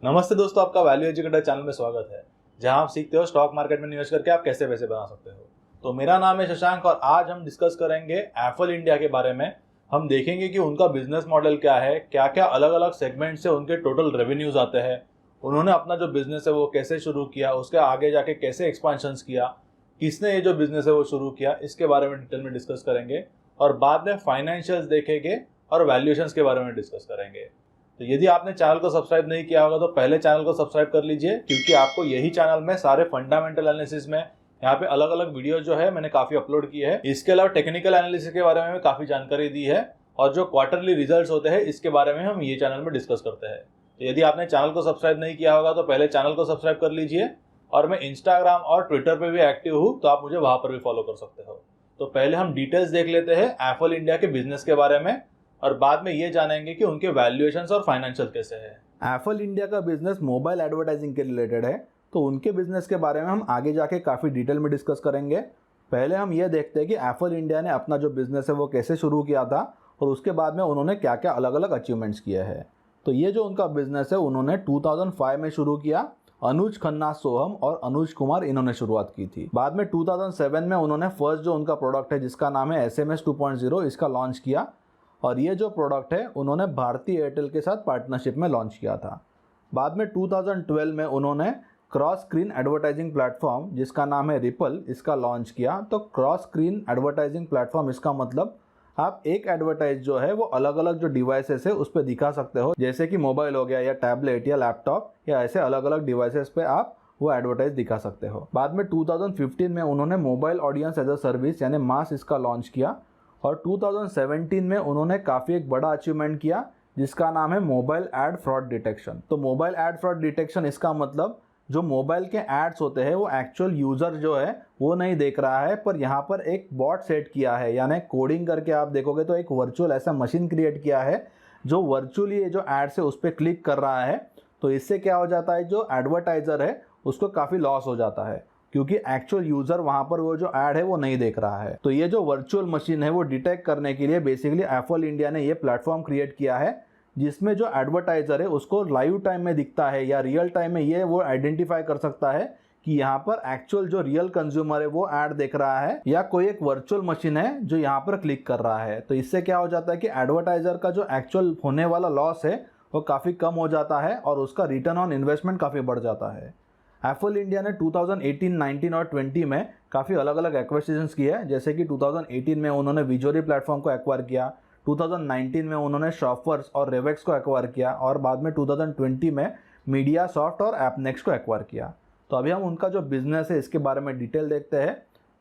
नमस्ते दोस्तों, आपका वैल्यू एजुकेटर चैनल में स्वागत है, जहां आप सीखते हो स्टॉक मार्केट में निवेश करके आप कैसे पैसे बना सकते हो। तो मेरा नाम है शशांक और आज हम डिस्कस करेंगे एप्पल इंडिया के बारे में। हम देखेंगे कि उनका बिजनेस मॉडल क्या है, क्या क्या अलग अलग सेगमेंट से उनके टोटल रेवेन्यूज आते हैं, उन्होंने अपना जो बिजनेस है वो कैसे शुरू किया, उसके आगे जाके कैसे एक्सपांशंस किया, किसने ये जो बिजनेस है वो शुरू किया, इसके बारे में डिटेल में डिस्कस करेंगे और बाद में फाइनेंशियल्स देखेंगे और वैल्यूएशंस के बारे में डिस्कस करेंगे। तो यदि आपने चैनल को सब्सक्राइब नहीं किया होगा तो पहले चैनल को सब्सक्राइब कर लीजिए, क्योंकि आपको यही चैनल में सारे फंडामेंटल एनालिसिस में यहाँ पे अलग अलग वीडियो जो है मैंने काफी अपलोड की है। इसके अलावा टेक्निकल एनालिसिस के बारे में काफी जानकारी दी है और जो क्वार्टरली रिजल्ट्स होते हैं इसके बारे में हम ये चैनल में डिस्कस करते हैं। तो यदि आपने चैनल को सब्सक्राइब नहीं किया होगा तो पहले चैनल को सब्सक्राइब कर लीजिए और मैं इंस्टाग्राम और ट्विटर पे भी एक्टिव हूँ, तो आप मुझे वहां पर भी फॉलो कर सकते हो। तो पहले हम डिटेल्स देख लेते हैं एप्पल इंडिया के बिजनेस के बारे में और बाद में ये जानेंगे कि उनके वैल्यूएशंस और फाइनेंशियल कैसे है। एप्पल इंडिया का बिजनेस मोबाइल एडवर्टाइजिंग के रिलेटेड है, तो उनके बिजनेस के बारे में हम आगे जाके काफ़ी डिटेल में डिस्कस करेंगे। पहले हम ये देखते हैं कि एप्पल इंडिया ने अपना जो बिजनेस है वो कैसे शुरू किया था और उसके बाद में उन्होंने क्या क्या अलग अलग अचीवमेंट्स किए हैं। तो ये जो उनका बिजनेस है उन्होंने 2005 में शुरू किया। अनुज खन्ना सोहम और अनुज कुमार इन्होंने शुरुआत की थी। बाद में 2007 में उन्होंने फर्स्ट जो उनका प्रोडक्ट है जिसका नाम है SMS 2.0 इसका लॉन्च किया और ये जो प्रोडक्ट है उन्होंने भारती एयरटेल के साथ पार्टनरशिप में लॉन्च किया था। बाद में 2012 में उन्होंने क्रॉस स्क्रीन एडवर्टाइजिंग प्लेटफॉर्म जिसका नाम है रिपल इसका लॉन्च किया। तो क्रॉस स्क्रीन एडवर्टाइजिंग प्लेटफॉर्म इसका मतलब आप एक एडवर्टाइज जो है वो अलग अलग जो डिवाइसेस है उस पर दिखा सकते हो, जैसे कि मोबाइल हो गया या टैबलेट या लैपटॉप या ऐसे अलग अलग डिवाइसेस पे आप वो एडवर्टाइज दिखा सकते हो। बाद में 2015 में उन्होंने mobile audience as a service यानी मास इसका लॉन्च किया और 2017 में उन्होंने काफ़ी एक बड़ा अचीवमेंट किया जिसका नाम है मोबाइल एड फ्रॉड डिटेक्शन। तो मोबाइल एड फ्रॉड डिटेक्शन इसका मतलब जो मोबाइल के एड्स होते हैं वो एक्चुअल यूज़र जो है वो नहीं देख रहा है, पर यहाँ पर एक बॉट सेट किया है, यानी कोडिंग करके आप देखोगे तो एक वर्चुअल ऐसा मशीन क्रिएट किया है जो वर्चुअली ये जो एड्स है उस पर क्लिक कर रहा है। तो इससे क्या हो जाता है, जो एडवर्टाइज़र है उसको काफ़ी लॉस हो जाता है क्योंकि एक्चुअल यूज़र वहाँ पर वो जो ऐड है वो नहीं देख रहा है। तो ये जो वर्चुअल मशीन है वो डिटेक्ट करने के लिए बेसिकली एप्पल इंडिया ने ये प्लेटफॉर्म क्रिएट किया है जिसमें जो एडवर्टाइज़र है उसको लाइव टाइम में दिखता है या रियल टाइम में ये वो आइडेंटिफाई कर सकता है कि यहाँ पर एक्चुअल जो रियल कंज्यूमर है वो ऐड देख रहा है या कोई एक वर्चुअल मशीन है जो यहाँ पर क्लिक कर रहा है। तो इससे क्या हो जाता है कि एडवर्टाइज़र का जो एक्चुअल होने वाला लॉस है वो काफ़ी कम हो जाता है और उसका रिटर्न ऑन इन्वेस्टमेंट काफ़ी बढ़ जाता है। एप्पल इंडिया ने 2018, 19 और 20 में काफ़ी अलग अलग एक्विजिशंस किए हैं, जैसे कि 2018 में उन्होंने विजोरी प्लेटफॉर्म को एक्वायर किया, 2019 में उन्होंने शॉपर्स और रेवेक्स को एक्वायर किया और बाद में 2020 में मीडिया सॉफ्ट और एपनेक्स को एक्वायर किया। तो अभी हम उनका जो बिजनेस है इसके बारे में डिटेल देखते हैं।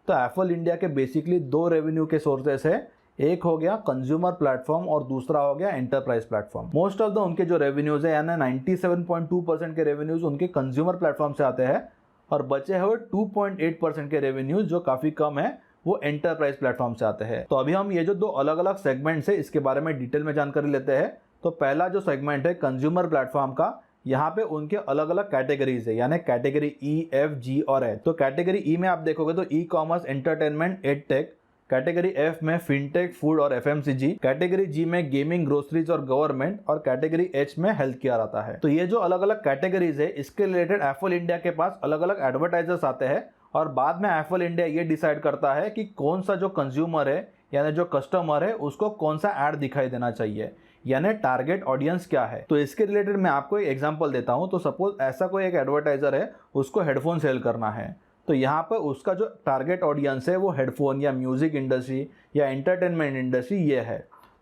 तो एप्पल इंडिया के बेसिकली दो रेवेन्यू के सोर्सेस है, एक हो गया कंज्यूमर प्लेटफॉर्म और दूसरा हो गया enterprise platform. Most of the उनके जो रेवेन्यूज है यानी 97.2% के रेवेन्यूज उनके कंज्यूमर प्लेटफॉर्म से आते हैं और बचे हुए 2.8% के रेवेन्यूज जो काफ़ी कम है वो एंटरप्राइज प्लेटफॉर्म से आते हैं। तो अभी हम ये जो दो अलग अलग सेगमेंट्स है इसके बारे में डिटेल में जानकारी लेते हैं। तो पहला जो सेगमेंट है कंज्यूमर प्लेटफॉर्म का, यहाँ पे उनके अलग अलग कैटेगरीज है यानी कैटेगरी E, F, G और H। तो कैटेगरी ई में आप देखोगे तो e commerce, entertainment, edtech, category F में फिनटेक, फूड और FMCG, कैटेगरी जी में गेमिंग, ग्रोसरीज और गवर्नमेंट और कैटेगरी एच में हेल्थ केयर आता है। तो ये जो अलग अलग कैटेगरीज है इसके रिलेटेड एप्पल इंडिया के पास अलग अलग एडवर्टाइजर्स आते हैं और बाद में एप्पल इंडिया ये डिसाइड करता है कि कौन सा जो कंज्यूमर है यानी जो कस्टमर है उसको कौन सा ऐड दिखाई देना चाहिए, यानी टारगेट ऑडियंस क्या है। तो इसके रिलेटेड मैं आपको एक एग्जांपल देता हूं। तो सपोज ऐसा कोई एक एडवर्टाइजर है, उसको हेडफोन सेल करना है, तो यहाँ पर उसका जो टारगेट ऑडियंस है वो हेडफोन या म्यूज़िक इंडस्ट्री या एंटरटेनमेंट इंडस्ट्री ये है।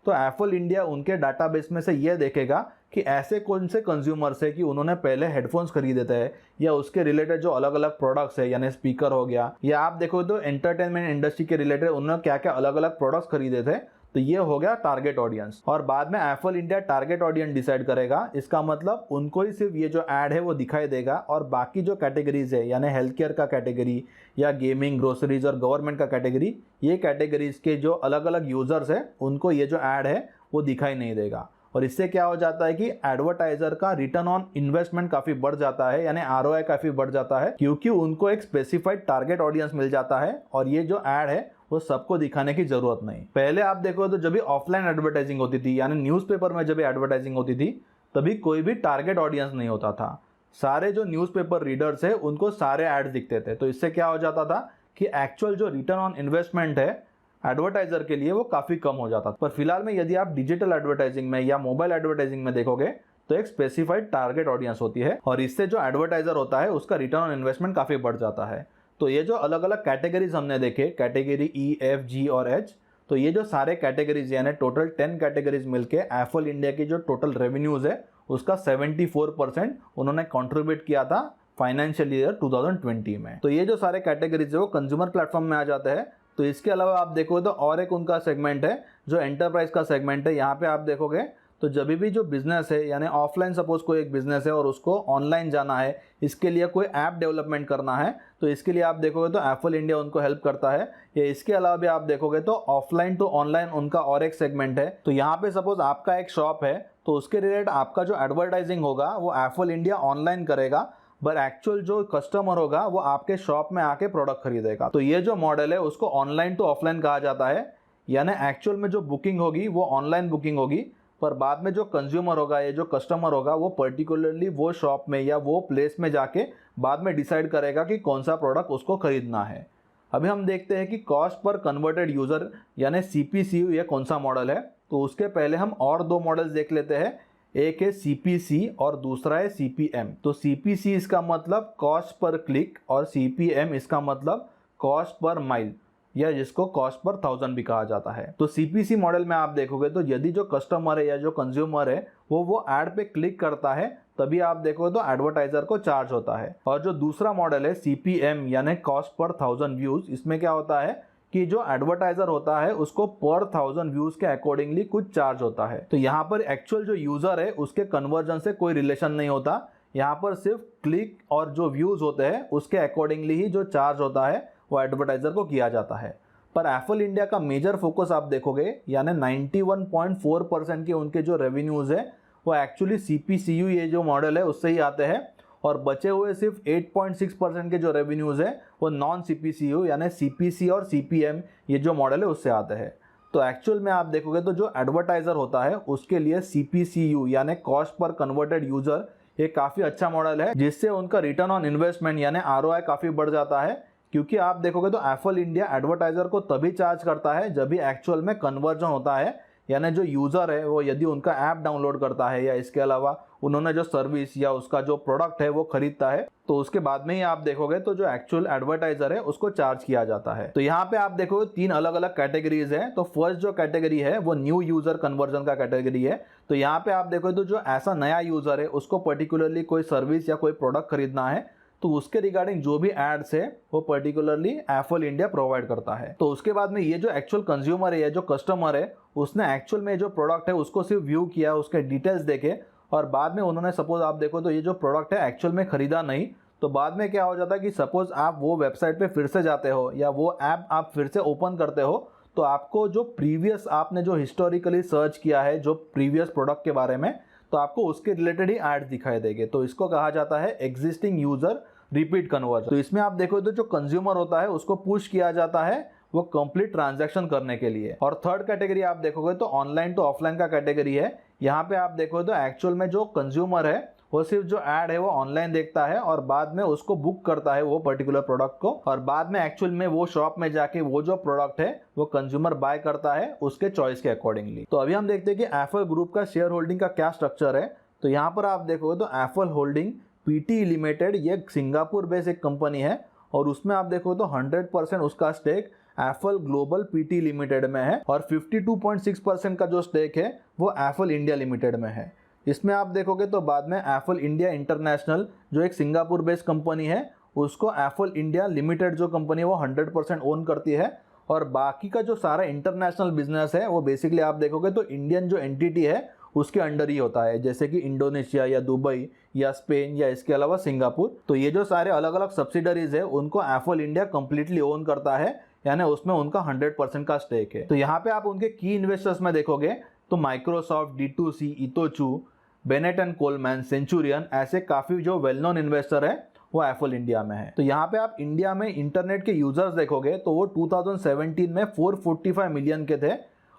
तो एप्पल इंडिया उनके डाटाबेस में से ये देखेगा कि ऐसे कौन से कंज्यूमर्स है कि उन्होंने पहले हेडफोन्स खरीदे थे या उसके रिलेटेड जो अलग अलग प्रोडक्ट्स है यानी स्पीकर हो गया, या आप देखो तो एंटरटेनमेंट इंडस्ट्री के रिलेटेड उन्होंने क्या क्या अलग अलग प्रोडक्ट्स खरीदे थे। तो ये हो गया टारगेट ऑडियंस और बाद में Apple India target audience decide करेगा। इसका मतलब उनको ही सिर्फ ये जो ऐड है वो दिखाई देगा और बाकी जो कैटेगरीज है यानी हेल्थ केयर का कैटेगरी या गेमिंग, ग्रोसरीज और गवर्नमेंट का कैटेगरी, ये कैटेगरीज के जो अलग अलग यूजर्स है उनको ये जो ऐड है वो दिखाई नहीं देगा। और इससे क्या हो जाता है कि एडवर्टाइजर का रिटर्न ऑन इन्वेस्टमेंट काफी बढ़ जाता है यानी ROI काफी बढ़ जाता है, क्योंकि उनको एक स्पेसिफाइड टारगेट ऑडियंस मिल जाता है और ये जो ऐड है वो सबको दिखाने की जरूरत नहीं। पहले आप देखो तो जब भी ऑफलाइन एडवर्टाइजिंग होती थी यानी न्यूज़पेपर में जब एडवर्टाइजिंग होती थी तभी कोई भी टारगेट ऑडियंस नहीं होता था। सारे जो न्यूज़पेपर रीडर्स है उनको सारे एड्स दिखते थे। तो इससे क्या हो जाता था कि एक्चुअल जो रिटर्न ऑन इन्वेस्टमेंट है एडवर्टाइजर के लिए वो काफ़ी कम हो जाता था। पर फिलहाल में यदि आप डिजिटल एडवर्टाइजिंग में या मोबाइल एडवर्टाइजिंग में देखोगे तो एक स्पेसिफाइड टारगेट ऑडियंस होती है और इससे जो एडवर्टाइजर होता है उसका रिटर्न ऑन इन्वेस्टमेंट काफ़ी बढ़ जाता है। तो ये जो अलग अलग कैटेगरीज हमने देखे, कैटेगरी ई, एफ, जी और एच, तो ये जो सारे कैटेगरीज यानी टोटल 10 कैटेगरीज मिलके एफल इंडिया की जो टोटल रेवेन्यूज है उसका 74% उन्होंने कंट्रीब्यूट किया था फाइनेंशियल ईयर 2020 में। तो ये जो सारे कैटेगरीज है वो कंज्यूमर प्लेटफॉर्म में आ जाते हैं। तो इसके अलावा आप देखोगे तो और एक उनका सेगमेंट है जो एंटरप्राइज का सेगमेंट है। यहाँ पे आप देखोगे तो जब भी जो बिजनेस है यानी ऑफलाइन सपोज कोई एक बिजनेस है और उसको ऑनलाइन जाना है, इसके लिए कोई ऐप डेवलपमेंट करना है, तो इसके लिए आप देखोगे तो एफल इंडिया उनको हेल्प करता है। या इसके अलावा भी आप देखोगे तो ऑफलाइन टू ऑनलाइन उनका और एक सेगमेंट है। तो यहाँ पे सपोज आपका एक शॉप है तो उसके रिलेटेड आपका जो एडवर्टाइजिंग होगा वो एफल इंडिया ऑनलाइन करेगा, पर एक्चुअल जो कस्टमर होगा वो आपके शॉप में आके प्रोडक्ट खरीदेगा। तो ये जो मॉडल है उसको ऑनलाइन टू ऑफलाइन कहा जाता है। यानी एक्चुअल में जो बुकिंग होगी वो ऑनलाइन बुकिंग होगी, पर बाद में जो कंज्यूमर होगा या जो कस्टमर होगा वो पर्टिकुलरली वो शॉप में या वो प्लेस में जाके बाद में डिसाइड करेगा कि कौन सा प्रोडक्ट उसको खरीदना है। अभी हम देखते हैं कि कॉस्ट पर कन्वर्टेड यूज़र यानी CPCU ये कौन सा मॉडल है। तो उसके पहले हम और दो मॉडल्स देख लेते हैं। एक है CPC और दूसरा है CPM। तो CPC इसका मतलब कॉस्ट पर क्लिक और CPM इसका मतलब कॉस्ट पर माइल या जिसको कॉस्ट पर 1000 भी कहा जाता है। तो CPC मॉडल में आप देखोगे तो यदि जो कस्टमर है या जो कंज्यूमर है वो ऐड पे क्लिक करता है तभी आप देखोगे तो एडवर्टाइजर को चार्ज होता है। और जो दूसरा मॉडल है CPM यानी कॉस्ट पर 1000 व्यूज, इसमें क्या होता है कि जो एडवर्टाइजर होता है उसको पर 1000 व्यूज के अकॉर्डिंगली कुछ चार्ज होता है। तो यहाँ पर एक्चुअल जो यूजर है उसके कन्वर्जन से कोई रिलेशन नहीं होता। यहाँ पर सिर्फ क्लिक और जो व्यूज होते हैं उसके अकॉर्डिंगली ही जो चार्ज होता है वो एडवर्टाइजर को किया जाता है। पर एफल इंडिया का मेजर फोकस आप देखोगे यानी 91.4% के उनके जो रेवेन्यूज है वो एक्चुअली CPCU ये जो मॉडल है उससे ही आते हैं, और बचे हुए सिर्फ 8.6% के जो रेवेन्यूज है वो नॉन CPCU यानी CPC और CPM ये जो मॉडल है उससे आते हैं। तो एक्चुअल में आप देखोगे तो जो एडवर्टाइजर होता है उसके लिए CPCU यानी कॉस्ट पर कन्वर्टेड यूजर ये काफ़ी अच्छा मॉडल है, जिससे उनका रिटर्न ऑन इन्वेस्टमेंट यानी ROI काफ़ी बढ़ जाता है। क्योंकि आप देखोगे तो एफल इंडिया एडवर्टाइजर को तभी चार्ज करता है जब भी एक्चुअल में कन्वर्जन होता है, यानी जो यूज़र है वो यदि उनका ऐप डाउनलोड करता है या इसके अलावा उन्होंने जो सर्विस या उसका जो प्रोडक्ट है वो खरीदता है, तो उसके बाद में ही आप देखोगे तो जो एक्चुअल एडवर्टाइजर है उसको चार्ज किया जाता है। तो यहाँ पे आप देखोगे 3 अलग अलग कैटेगरीज है। तो फर्स्ट जो कैटेगरी है वो न्यू यूजर कन्वर्जन का कैटेगरी है। तो यहाँ पे आप देखोगे तो जो ऐसा नया यूजर है उसको पर्टिकुलरली कोई सर्विस या कोई प्रोडक्ट खरीदना है, तो उसके रिगार्डिंग जो भी एड्स है वो पर्टिकुलरली एफल इंडिया प्रोवाइड करता है। तो उसके बाद में ये जो एक्चुअल कंज्यूमर है या जो कस्टमर है उसने एक्चुअल में जो प्रोडक्ट है उसको सिर्फ व्यू किया, उसके डिटेल्स देखे और बाद में उन्होंने सपोज आप देखो तो ये जो प्रोडक्ट है एक्चुअल में खरीदा नहीं, तो बाद में क्या हो जाता है कि सपोज आप वो वेबसाइट पे फिर से जाते हो या वो ऐप आप फिर से ओपन करते हो, तो आपको जो प्रीवियस आपने जो हिस्टोरिकली सर्च किया है जो प्रीवियस प्रोडक्ट के बारे में, तो आपको उसके रिलेटेड ही एड्स दिखाई देंगे। तो इसको कहा जाता है एग्जिस्टिंग यूजर रिपीट कन्वर्जन। तो इसमें आप देखो तो जो कंज्यूमर होता है उसको पुश किया जाता है वो कंप्लीट ट्रांजैक्शन करने के लिए। और थर्ड कैटेगरी आप देखोगे तो ऑनलाइन टू ऑफलाइन का कैटेगरी है। यहाँ पे आप देखोगे तो एक्चुअल में जो कंज्यूमर है वो सिर्फ जो ऐड है वो ऑनलाइन देखता है और बाद में उसको बुक करता है वो पर्टिकुलर प्रोडक्ट को, और बाद में एक्चुअल में वो शॉप में जाके वो जो प्रोडक्ट है वो कंज्यूमर बाय करता है उसके चॉइस के अकॉर्डिंगली। तो अभी हम देखते हैं कि एफल ग्रुप का शेयर होल्डिंग का क्या स्ट्रक्चर है। तो यहाँ पर आप देखोगे तो एफल होल्डिंग पीटी लिमिटेड ये सिंगापुर बेस्ड एक कंपनी है और उसमें आप देखो तो 100% उसका stake Affle global PT limited में है और 52.6% का जो स्टेक है वो एफल इंडिया लिमिटेड में है। इसमें आप देखोगे तो बाद में एफल इंडिया इंटरनेशनल जो एक सिंगापुर बेस्ड कंपनी है उसको एफल इंडिया लिमिटेड जो कंपनी है वो 100% ओन करती है, और बाकी का जो सारा इंटरनेशनल बिजनेस है वो बेसिकली आप देखोगे तो इंडियन जो एंटिटी है उसके अंडर ही होता है, जैसे कि इंडोनेशिया या दुबई या स्पेन या इसके अलावा सिंगापुर। तो ये जो सारे अलग अलग सब्सिडरीज है उनको एफल इंडिया कंप्लीटली ओन करता है, यानी उसमें उनका 100% का स्टेक है। तो यहाँ पे आप उनके की इन्वेस्टर्स में देखोगे तो Microsoft, D2C, Itochu, Bennett and Coleman, Centurion, ऐसे काफ़ी जो वेल नोन इन्वेस्टर है वो एफल इंडिया में है। तो यहाँ पे आप इंडिया में इंटरनेट के यूजर्स देखोगे तो वो 2017 में 445 मिलियन के थे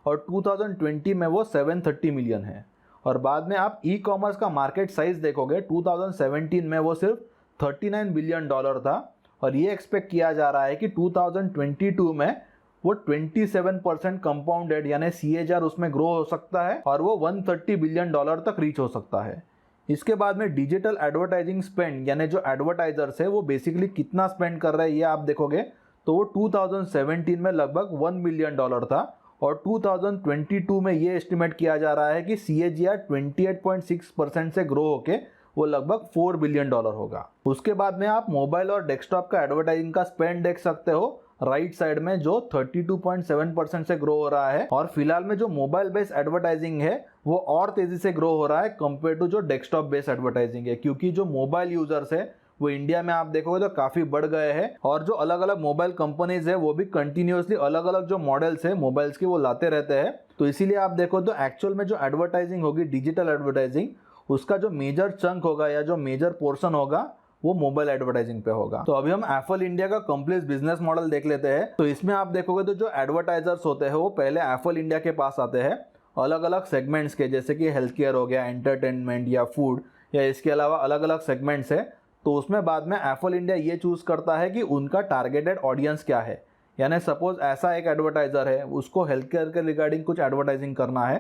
और 2020 में वो 730 मिलियन है। और बाद में आप ई कॉमर्स का मार्केट साइज देखोगे 2017 में वो सिर्फ $39 बिलियन था, और ये एक्सपेक्ट किया जा रहा है कि 2022 में वो 27% कंपाउंडेड यानी CAGR उसमें ग्रो हो सकता है और वो $130 बिलियन तक रीच हो सकता है। इसके बाद में डिजिटल एडवर्टाइजिंग स्पेंड यानी जो एडवर्टाइजर्स है वो बेसिकली कितना स्पेंड कर रहे हैं ये आप देखोगे तो वो 2017 में लगभग $1 बिलियन था, और 2022 में ये एस्टिमेट किया जा रहा है कि CAGR 28.6% से ग्रो होके वो लगभग $4 बिलियन होगा। उसके बाद में आप मोबाइल और डेस्कटॉप का एडवर्टाइजिंग का स्पेंड देख सकते हो राइट साइड में, जो 32.7% से ग्रो हो रहा है, और फिलहाल में जो मोबाइल बेस्ड एडवर्टाइजिंग है वो और तेजी से ग्रो हो रहा है कंपेयर टू जो डेस्कटॉप बेस्ड एडवर्टाइजिंग है, क्योंकि जो मोबाइल यूजर्स है वो इंडिया में आप देखोगे तो काफी बढ़ गए हैं, और जो अलग अलग मोबाइल कंपनीज है वो भी कंटिन्यूअसली अलग अलग जो मॉडल्स है मोबाइल्स की वो लाते रहते हैं। तो इसीलिए आप देखो तो एक्चुअल में जो एडवर्टाइजिंग होगी डिजिटल एडवर्टाइजिंग, उसका जो मेजर चंक होगा या जो मेजर पोर्शन होगा वो मोबाइल एडवर्टाइजिंग पे होगा। तो अभी हम एप्पल इंडिया का कंप्लीट बिजनेस मॉडल देख लेते हैं। तो इसमें आप देखोगे तो जो एडवर्टाइजर्स होते हैं वो पहले एप्पल इंडिया के पास आते हैं अलग अलग सेगमेंट्स के, जैसे कि हेल्थ केयर हो गया, एंटरटेनमेंट या फूड, या इसके अलावा अलग अलग सेगमेंट्स है। तो उसमें बाद में एप्पल इंडिया ये चूज करता है कि उनका टारगेटेड ऑडियंस क्या है, यानी सपोज ऐसा एक एडवर्टाइजर है उसको हेल्थ केयर के रिगार्डिंग कुछ एडवर्टाइजिंग करना है,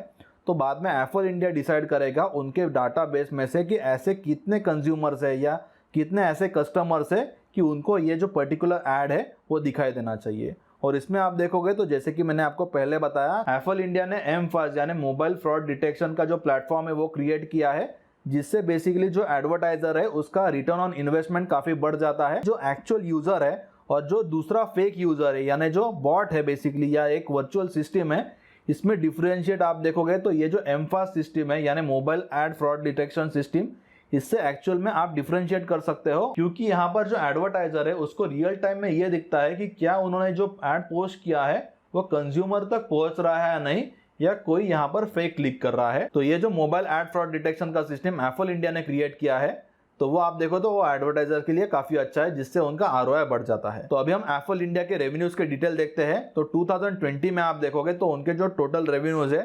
तो बाद में एप्पल इंडिया डिसाइड करेगा उनके डाटा बेस में से कि ऐसे कितने कंज्यूमर्स है या कितने ऐसे कस्टमर्स है कि उनको ये जो पर्टिकुलर ऐड है वो दिखाई देना चाहिए। और इसमें आप देखोगे तो जैसे कि मैंने आपको पहले बताया, एप्पल इंडिया ने M-Fast यानी मोबाइल फ्रॉड डिटेक्शन का जो प्लेटफॉर्म है वो क्रिएट किया है, जिससे बेसिकली जो एडवर्टाइजर है उसका रिटर्न ऑन इन्वेस्टमेंट काफी बढ़ जाता है। जो एक्चुअल यूजर है और जो दूसरा फेक यूजर है यानी जो बॉट है बेसिकली या एक वर्चुअल सिस्टम है, इसमें डिफरेंशिएट आप देखोगे तो ये जो M-Fast सिस्टम है यानी mobile ad fraud detection system, इससे एक्चुअल में आप डिफरेंशिएट कर सकते हो, क्योंकि यहाँ पर जो एडवर्टाइजर है उसको रियल टाइम में ये दिखता है कि क्या उन्होंने जो एड पोस्ट किया है वो कंज्यूमर तक पहुंच रहा है या नहीं, या कोई यहाँ पर फेक क्लिक कर रहा है। तो ये जो मोबाइल एड फ्रॉड डिटेक्शन का सिस्टम एप्पल इंडिया ने क्रिएट किया है, तो वो आप देखो तो वो एडवर्टाइजर के लिए काफी अच्छा है, जिससे उनका ROI बढ़ जाता है। तो अभी हम एप्पल इंडिया के रेवेन्यूज के डिटेल देखते हैं। तो 2020 में आप देखोगे तो उनके जो टोटल रेवेन्यूज है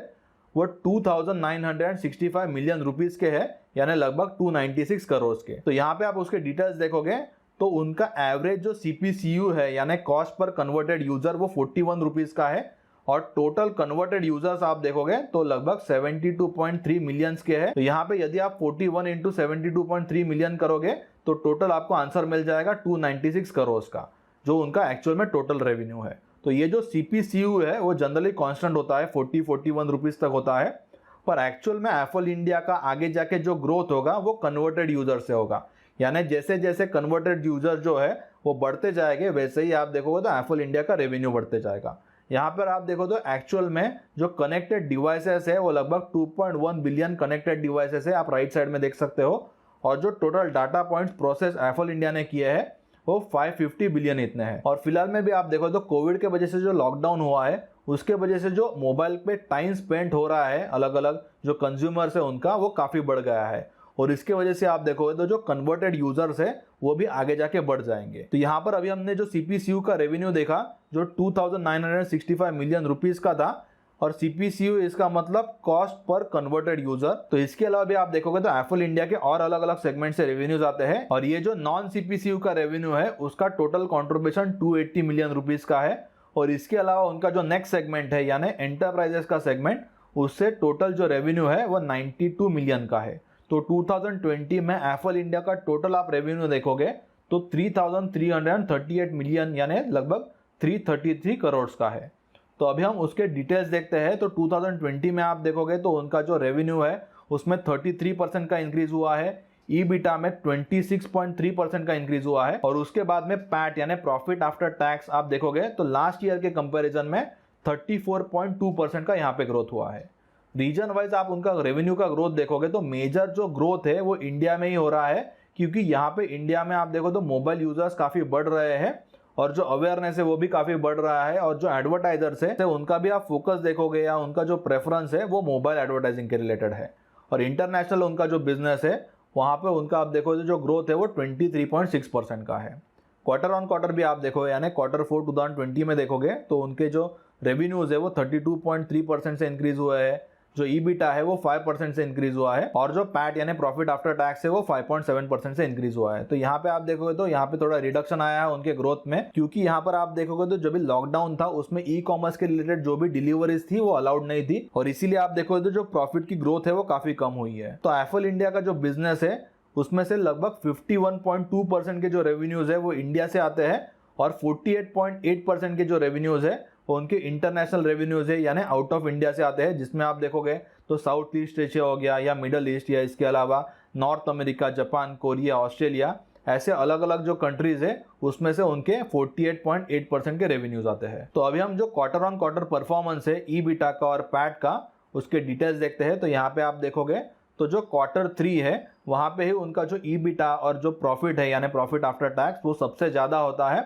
वो 2965 मिलियन रुपीस के है, यानी लगभग 296 करोड़ के। तो यहाँ पे आप उसके डिटेल्स देखोगे तो उनका एवरेज जो CPCU है यानी कॉस्ट पर कन्वर्टेड यूजर वो 41 रुपीस का है, और टोटल कन्वर्टेड यूजर्स आप देखोगे तो लगभग 72.3 मिलियंस के हैं। तो यहाँ पे यदि आप 41 इंटू 72.3 मिलियन करोगे तो टोटल आपको आंसर मिल जाएगा 296 करोड़ का, जो उनका एक्चुअल में टोटल रेवेन्यू है। तो ये जो CPCU है वो जनरली कांस्टेंट होता है, 40-41 रुपीस तक होता है, पर एक्चुअल में एप्पल इंडिया का आगे जाके जो ग्रोथ होगा वो कन्वर्टेड यूजर से होगा, यानी जैसे जैसे कन्वर्टेड यूजर जो है वो बढ़ते जाएंगे वैसे ही आप देखोगे तो एप्पल इंडिया का रेवेन्यू बढ़ते जाएगा। यहाँ पर आप देखो तो एक्चुअल में जो कनेक्टेड डिवाइसेस है वो लगभग 2.1 बिलियन कनेक्टेड डिवाइसेस है, आप राइट साइड में देख सकते हो, और जो total data points process Apple India ने किए हैं वो 550 बिलियन इतने हैं। और फिलहाल में भी आप देखो तो कोविड के वजह से जो लॉकडाउन हुआ है उसके वजह से जो मोबाइल पे टाइम स्पेंड हो रहा है अलग अलग जो कंज्यूमर्स है उनका वो काफी बढ़ गया है, और इसके वजह से आप देखोगे तो जो कन्वर्टेड यूजर्स है वो भी आगे जाके बढ़ जाएंगे। तो यहाँ पर अभी हमने जो CPCU का रेवेन्यू देखा जो 2965 मिलियन रुपीस का था, और CPCU इसका मतलब कॉस्ट पर कन्वर्टेड यूजर। तो इसके अलावा भी आप देखोगे तो एप्पल इंडिया के और अलग अलग सेगमेंट से रेवेन्यूज आते हैं, और ये जो नॉन CPCU का रेवेन्यू है उसका टोटल कॉन्ट्रीब्यूशन 280 मिलियन रुपीस का है, और इसके अलावा उनका जो नेक्स्ट सेगमेंट है यानी एंटरप्राइजेस का सेगमेंट, उससे टोटल जो रेवेन्यू है वो 92 मिलियन का है। तो 2020 में एप्पल इंडिया का टोटल आप रेवेन्यू देखोगे तो 3338 मिलियन यानी लगभग 333 करोड़ का है। तो अभी हम उसके डिटेल्स देखते हैं। तो 2020 में आप देखोगे तो उनका जो रेवेन्यू है उसमें 33% का इंक्रीज हुआ है, EBITDA में 26.3% का इंक्रीज हुआ है, और उसके बाद में पैट यानी प्रॉफिट आफ्टर टैक्स आप देखोगे तो लास्ट ईयर के कंपैरिजन में 34.2% का यहाँ पे ग्रोथ हुआ है। रीजन वाइज आप उनका रेवेन्यू का ग्रोथ देखोगे तो मेजर जो ग्रोथ है वो इंडिया में ही हो रहा है, क्योंकि यहाँ पे इंडिया में आप देखो तो मोबाइल यूजर्स काफी बढ़ रहे हैं, और जो अवेयरनेस है वो भी काफी बढ़ रहा है, और जो एडवर्टाइजर्स है उनका भी आप फोकस देखोगे या उनका जो प्रेफरेंस है वो मोबाइल एडवर्टाइजिंग के रिलेटेड है। और इंटरनेशनल उनका जो बिजनेस है वहाँ पे उनका आप देखो जो ग्रोथ है वो 23.6% का है। क्वार्टर ऑन क्वार्टर भी आप देखो यानी Q4 2020 में देखोगे तो उनके जो रेवेन्यूज है वो 32.3% से इंक्रीज हुए हैं, जो ईबिटा है वो 5% से इंक्रीज हुआ है और जो पैट यानी प्रॉफिट आफ्टर टैक्स है वो 5.7% से इंक्रीज हुआ है। तो यहाँ पे आप देखोगे तो यहाँ पे थोड़ा रिडक्शन आया है उनके ग्रोथ में, क्योंकि यहाँ पर आप देखोगे तो जब भी लॉकडाउन था उसमें ई कॉमर्स के रिलेटेड जो भी डिलीवरीज थी वो अलाउड नहीं थी और इसीलिए आप देखोगे तो जो प्रॉफिट की ग्रोथ है वो काफी कम हुई है। तो एफएल इंडिया का जो बिजनेस है उसमें से लगभग 51.2% के जो रेवेन्यूज है वो इंडिया से आते हैं और 48.8% के जो रेवेन्यूज है वो उनके इंटरनेशनल रेवेन्यूज है यानी आउट ऑफ इंडिया से आते हैं, जिसमें आप देखोगे तो साउथ ईस्ट एशिया हो गया या मिडल ईस्ट या इसके अलावा north America, Japan, Korea, Australia, ऐसे अलग अलग जो कंट्रीज है उसमें से उनके 48.8% के रेवेन्यूज आते हैं। तो अभी हम जो क्वार्टर ऑन क्वार्टर परफॉर्मेंस है ईबिटा का और पैट का उसके डिटेल्स देखते हैं। तो यहाँ पे आप देखोगे तो जो Q3 है वहाँ पे ही उनका जो ईबिटा और जो प्रॉफिट है यानी प्रॉफिट आफ्टर टैक्स वो सबसे ज़्यादा होता है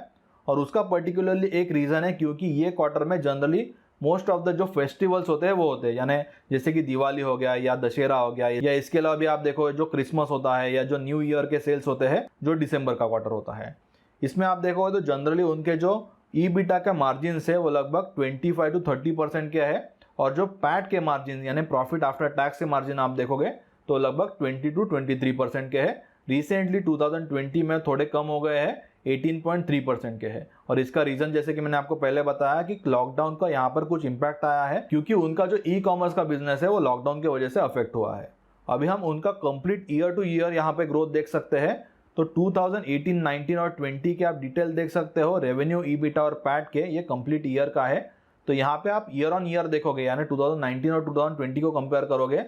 और उसका पर्टिकुलरली एक रीज़न है क्योंकि ये क्वार्टर में जनरली मोस्ट ऑफ द जो फेस्टिवल्स होते हैं वो होते हैं, यानी जैसे कि दिवाली हो गया या दशहरा हो गया या इसके अलावा भी आप देखो जो क्रिसमस होता है या जो न्यू ईयर के सेल्स होते हैं जो दिसंबर का क्वार्टर होता है। इसमें आप देखोगे तो जनरली उनके जो ईबिटा का मार्जिन है वो लगभग 25 to 30% के है और जो पैट के मार्जिन यानी प्रॉफिट आफ्टर टैक्स के मार्जिन आप देखोगे तो लगभग 20 to 23% के है। रिसेंटली 2020 में थोड़े कम हो गए हैं, 18.3% के है और इसका रीजन जैसे कि मैंने आपको पहले बताया कि लॉकडाउन का यहाँ पर कुछ इम्पैक्ट आया है क्योंकि उनका जो ई कॉमर्स का बिजनेस है वो लॉकडाउन की वजह से अफेक्ट हुआ है। अभी हम उनका कंप्लीट ईयर टू ईयर यहाँ पे ग्रोथ देख सकते हैं। तो 2018, 19 और 20 के आप डिटेल देख सकते हो, रेवेन्यू, ईबिटा और पैट के, ये कंप्लीट ईयर का है। तो यहाँ पे आप ईयर ऑन ईयर देखोगे यानी 2019 और 2020 को कंपेयर करोगे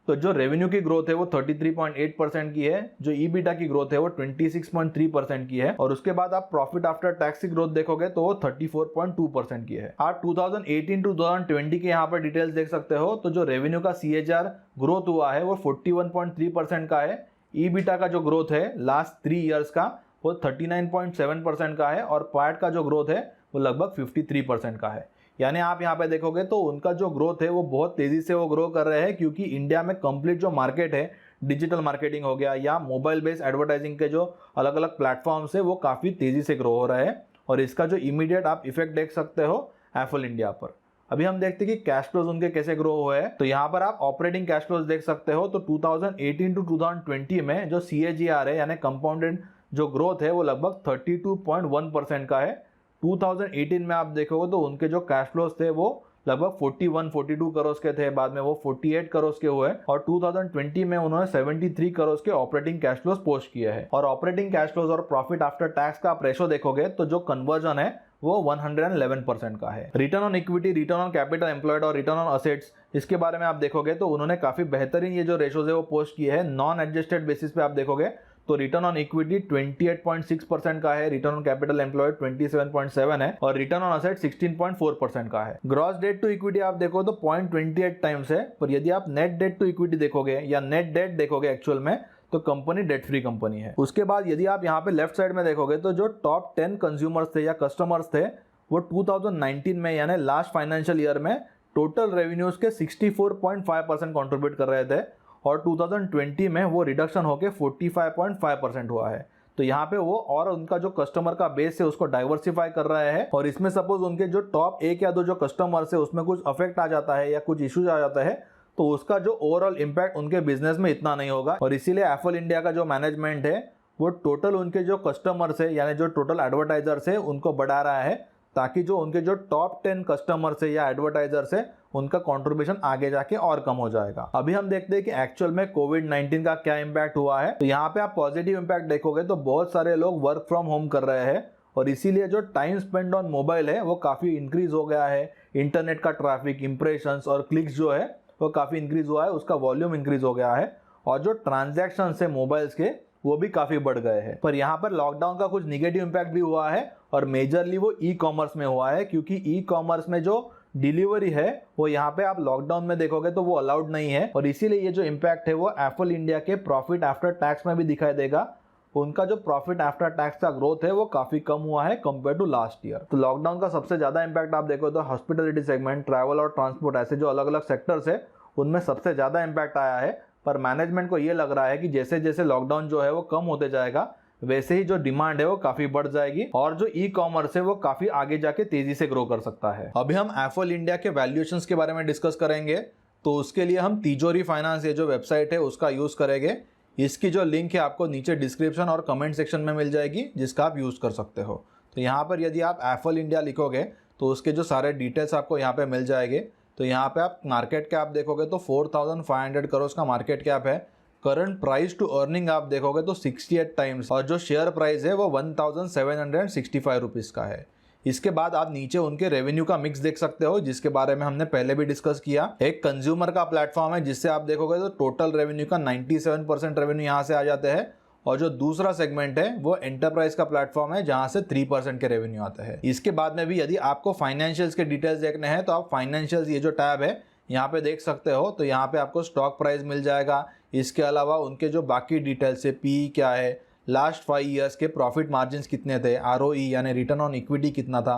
तो जो रेवेन्यू की ग्रोथ है वो 33.8% की है, जो ईबिटा की ग्रोथ है वो 26.3% की है और उसके बाद आप प्रॉफिट आफ्टर टैक्स की ग्रोथ देखोगे तो वो 34.2% की है। आप 2018 to 2020 के यहाँ पर डिटेल्स देख सकते हो तो जो रेवेन्यू का CAGR ग्रोथ हुआ है वो 41.3% का है। ईबिटा का जो ग्रोथ है लास्ट 3 ईयर्स का वो 39.7% का है और पैट का जो ग्रोथ है वो लगभग 53% का है। यानी आप यहाँ पे देखोगे तो उनका जो ग्रोथ है वो बहुत तेज़ी से वो ग्रो कर रहे हैं क्योंकि इंडिया में कंप्लीट जो मार्केट है डिजिटल मार्केटिंग हो गया या मोबाइल बेस्ड एडवर्टाइजिंग के जो अलग अलग प्लेटफॉर्म्स है वो काफ़ी तेज़ी से ग्रो हो रहे हैं और इसका जो इमीडिएट आप इफेक्ट देख सकते हो एफएल इंडिया पर। अभी हम देखते हैं कि कैश फ्लोज उनके कैसे ग्रो हुए हैं। तो यहाँ पर आप ऑपरेटिंग कैश फ्लोज देख सकते हो। तो 2018 to 2020 में जो CAGR है यानी कंपाउंडेड जो ग्रोथ है वो लगभग 32.1% का है। 2018 में आप देखोगे तो उनके जो कैश फ्लोज थे वो लगभग 41-42 करोड़ के थे, बाद में वो 48 करोड़ के हुए और 2020 में उन्होंने 73 करोड़ के ऑपरेटिंग कैश फ्लोज पोस्ट किए हैं। और ऑपरेटिंग कैश फ्लोज और प्रॉफिट आफ्टर टैक्स का आप रेशो देखोगे तो जो कन्वर्जन है वो 111% का है। Return on equity, return on capital employed और रिटर्न ऑन असेट्स, इसके बारे में आप देखोगे तो उन्होंने काफी बेहतरीन ये जो रेशोज है वो पोस्ट किए हैं। नॉन एडजस्टेड बेसिस पे आप देखोगे तो रिटर्न ऑन इक्विटी 28.6% का है, रिटर्न ऑन कैपिटल एम्प्लॉयड 27.7 है और रिटर्न ऑन असेट 16.4% का है। ग्रॉस डेट टू इक्विटी आप देखो तो 0.28 टाइम्स है, पर यदि आप नेट डेट टू इक्विटी देखोगे या नेट डेट देखोगे एक्चुअल में तो कंपनी डेट फ्री कंपनी है। उसके बाद यदि आप यहाँ पे लेफ्ट साइड में देखोगे तो जो टॉप 10 कंज्यूमर्स थे या कस्टमर्स थे वो 2019 में यानी लास्ट फाइनेंशियल ईयर में टोटल रेवेन्यूज के 64.5% कॉन्ट्रीब्यूट कर रहे थे और 2020 में वो रिडक्शन होकर 45.5% हुआ है। तो यहाँ पे वो और उनका जो कस्टमर का बेस है उसको डाइवर्सिफाई कर रहे हैं और इसमें सपोज उनके जो टॉप 1 या 2 जो कस्टमर्स है उसमें कुछ अफेक्ट आ जाता है या कुछ इश्यूज आ जाता है तो उसका जो ओवरऑल इम्पैक्ट उनके बिजनेस में इतना नहीं होगा। और इसीलिए एफएल इंडिया का जो मैनेजमेंट है वो टोटल उनके जो कस्टमर्स है यानी जो टोटल एडवर्टाइजर्स है उनको बढ़ा रहा है ताकि जो उनके जो टॉप 10 कस्टमर्स है या एडवर्टाइजर्स है उनका कंट्रीब्यूशन आगे जाके और कम हो जाएगा। अभी हम देखते हैं कि एक्चुअल में कोविड-19 का क्या इम्पैक्ट हुआ है। तो यहाँ पे आप पॉजिटिव इम्पैक्ट देखोगे तो बहुत सारे लोग वर्क फ्रॉम होम कर रहे हैं और इसीलिए जो टाइम स्पेंड ऑन मोबाइल है वो काफ़ी इंक्रीज हो गया है। इंटरनेट का ट्रैफिक, इंप्रेशंस और क्लिक्स जो है वो काफ़ी इंक्रीज हुआ है, उसका वॉल्यूम इंक्रीज हो गया है और जो ट्रांजैक्शन है मोबाइल्स के वो भी काफ़ी बढ़ गए हैं। पर यहाँ पर लॉकडाउन का कुछ निगेटिव इम्पैक्ट भी हुआ है और मेजरली वो ई कॉमर्स में हुआ है क्योंकि ई कॉमर्स में जो डिलीवरी है वो यहाँ पे आप लॉकडाउन में देखोगे तो वो अलाउड नहीं है और इसीलिए ये जो इम्पैक्ट है वो एफएल इंडिया के प्रॉफिट आफ्टर टैक्स में भी दिखाई देगा। उनका जो प्रॉफिट आफ्टर टैक्स का ग्रोथ है वो काफ़ी कम हुआ है कंपेयर टू लास्ट ईयर। तो लॉकडाउन का सबसे ज़्यादा इम्पैक्ट आप देखो तो हॉस्पिटलिटी सेगमेंट, ट्रैवल और ट्रांसपोर्ट, ऐसे जो अलग अलग सेक्टर्स है उनमें सबसे ज़्यादा इम्पैक्ट आया है। पर मैनेजमेंट को ये लग रहा है कि जैसे जैसे लॉकडाउन जो है वो कम होते जाएगा वैसे ही जो डिमांड है वो काफी बढ़ जाएगी और जो ई कॉमर्स है वो काफी आगे जाके तेजी से ग्रो कर सकता है। अभी हम एफएल इंडिया के वैल्यूएशंस के बारे में डिस्कस करेंगे। तो उसके लिए हम तिजोरी फाइनेंस ये जो वेबसाइट है उसका यूज़ करेंगे। इसकी जो लिंक है आपको नीचे डिस्क्रिप्शन और कमेंट सेक्शन में मिल जाएगी, जिसका आप यूज़ कर सकते हो। तो यहाँ पर यदि आप एफल इंडिया लिखोगे तो उसके जो सारे डिटेल्स आपको यहाँ पे मिल जाएंगे। तो यहाँ पे आप मार्केट कैप देखोगे तो 4,500 करोड़ का मार्केट कैप है। करंट प्राइस टू अर्निंग आप देखोगे तो 68 टाइम्स, और जो शेयर प्राइस है वो 1,765 रुपीज़ का है। इसके बाद आप नीचे उनके रेवेन्यू का मिक्स देख सकते हो, जिसके बारे में हमने पहले भी डिस्कस किया। एक कंज्यूमर का प्लेटफॉर्म है जिससे आप देखोगे तो टोटल रेवेन्यू का 97% रेवेन्यू यहाँ से आ जाते हैं, और जो दूसरा सेगमेंट है वो एंटरप्राइज का प्लेटफॉर्म है जहाँ से 3% के रेवेन्यू आते हैं। इसके बाद में भी यदि आपको फाइनेंशियल्स के डिटेल्स देखने हैं तो आप फाइनेंशियल्स ये जो टैब है यहाँ पे देख सकते हो। तो यहाँ पे आपको स्टॉक प्राइस मिल जाएगा। इसके अलावा उनके जो बाकी डिटेल्स है, पी क्या है, लास्ट 5 ईयर्स के प्रॉफिट मार्जिन कितने थे, ROE यानी रिटर्न ऑन इक्विटी कितना था,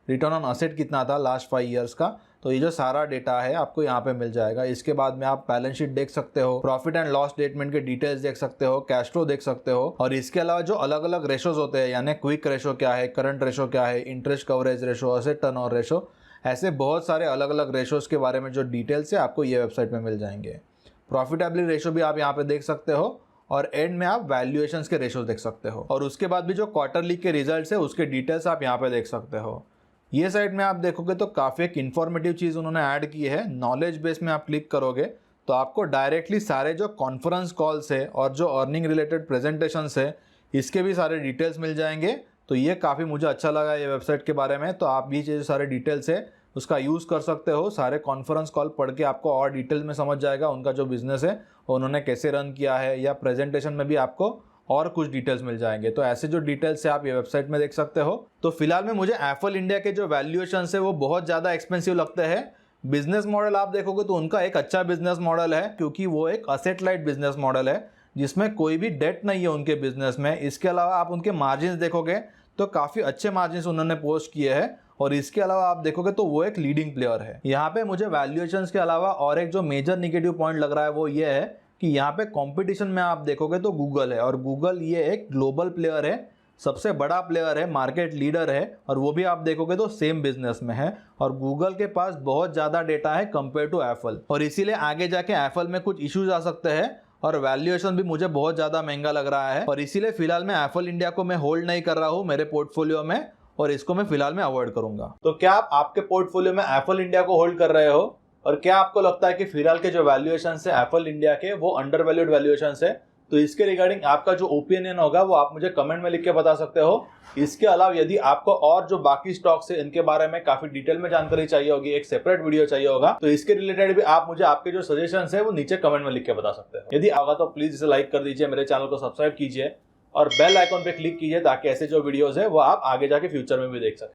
रिटर्न ऑन असेट कितना था लास्ट 5 ईयर्स का, तो ये जो सारा डेटा है आपको यहाँ पे मिल जाएगा। इसके बाद में आप बैलेंस शीट देख सकते हो, प्रॉफिट एंड लॉस स्टेटमेंट के डिटेल्स देख सकते हो, कैश फ्लो देख सकते हो, और इसके अलावा जो अलग अलग रेशोज होते हैं, यानी क्विक रेशो क्या है, करंट रेशो क्या है, interest coverage ratio, asset turnover ratio, ऐसे बहुत सारे अलग अलग रेशोज के बारे में जो डिटेल्स है आपको ये वेबसाइट में मिल जाएंगे। प्रॉफिटेबिलिटी रेशो भी आप यहाँ पे देख सकते हो, और एंड में आप वैल्यूएशंस के रेशो देख सकते हो, और उसके बाद भी जो क्वार्टरली के रिजल्ट्स है उसके डिटेल्स आप यहाँ पे देख सकते हो। ये साइड में आप देखोगे तो काफ़ी एक इन्फॉर्मेटिव चीज़ उन्होंने ऐड की है। नॉलेज बेस में आप क्लिक करोगे तो आपको डायरेक्टली सारे जो कॉन्फ्रेंस कॉल्स है और जो अर्निंग रिलेटेड प्रेजेंटेशंस है इसके भी सारे डिटेल्स मिल जाएंगे। तो ये काफ़ी मुझे अच्छा लगा ये वेबसाइट के बारे में। तो आप भी जो सारे डिटेल्स है उसका यूज़ कर सकते हो। सारे कॉन्फ्रेंस कॉल पढ़ के आपको और डिटेल में समझ जाएगा उनका जो बिजनेस है उन्होंने कैसे रन किया है, या प्रेजेंटेशन में भी आपको और कुछ डिटेल्स मिल जाएंगे। तो ऐसे जो डिटेल्स है आप ये वेबसाइट में देख सकते हो। तो फिलहाल में मुझे एफल इंडिया के जो वैल्यूएशन है वो बहुत ज़्यादा एक्सपेंसिव लगते हैं। बिजनेस मॉडल आप देखोगे तो उनका एक अच्छा बिजनेस मॉडल है, क्योंकि वो एक असेट लाइट बिजनेस मॉडल है जिसमें कोई भी डेट नहीं है उनके बिजनेस में। इसके अलावा आप उनके मार्जिन देखोगे तो काफ़ी अच्छे मार्जिन उन्होंने पोस्ट किए हैं, और इसके अलावा आप देखोगे तो वो एक लीडिंग प्लेयर है। यहाँ पे मुझे वैल्यूएशंस के अलावा और एक जो मेजर निगेटिव पॉइंट लग रहा है वो ये है कि यहाँ पे कंपटीशन में आप देखोगे तो गूगल है, और गूगल ये एक ग्लोबल प्लेयर है, सबसे बड़ा प्लेयर है, मार्केट लीडर है, और वो भी आप देखोगे तो सेम बिजनेस में है, और गूगल के पास बहुत ज़्यादा डेटा है कंपेयर टू एप्पल, और इसीलिए आगे जाके एप्पल में कुछ इश्यूज आ सकते हैं, और वैल्यूएशन भी मुझे बहुत ज़्यादा महंगा लग रहा है, और इसीलिए फिलहाल मैं एप्पल इंडिया को मैं होल्ड नहीं कर रहा हूँ मेरे पोर्टफोलियो में, और इसको मैं फिलहाल में अवॉइड करूंगा। तो क्या आप आपके पोर्टफोलियो में एप्पल इंडिया को होल्ड कर रहे हो, और क्या आपको लगता है कि फिलहाल के जो वैल्यूएशन है एप्पल इंडिया के वो अंडर वैल्यूड वैल्यूएशन है? तो इसके रिगार्डिंग आपका जो ओपिनियन होगा वो आप मुझे कमेंट में लिख के बता सकते हो। इसके अलावा यदि आपको और जो बाकी स्टॉक्स है इनके बारे में काफी डिटेल में जानकारी चाहिए होगी, एक सेपरेट वीडियो चाहिए होगा, तो इसके रिलेटेड भी आप मुझे आपके जो सजेशंस है वो नीचे कमेंट में लिख के बता सकते हो। यदि आगा तो प्लीज इसे लाइक कर दीजिए, मेरे चैनल को सब्सक्राइब कीजिए और बेल आइकॉन पे क्लिक कीजिए, ताकि ऐसे जो वीडियोस है वो आप आगे जाके फ्यूचर में भी देख सकें।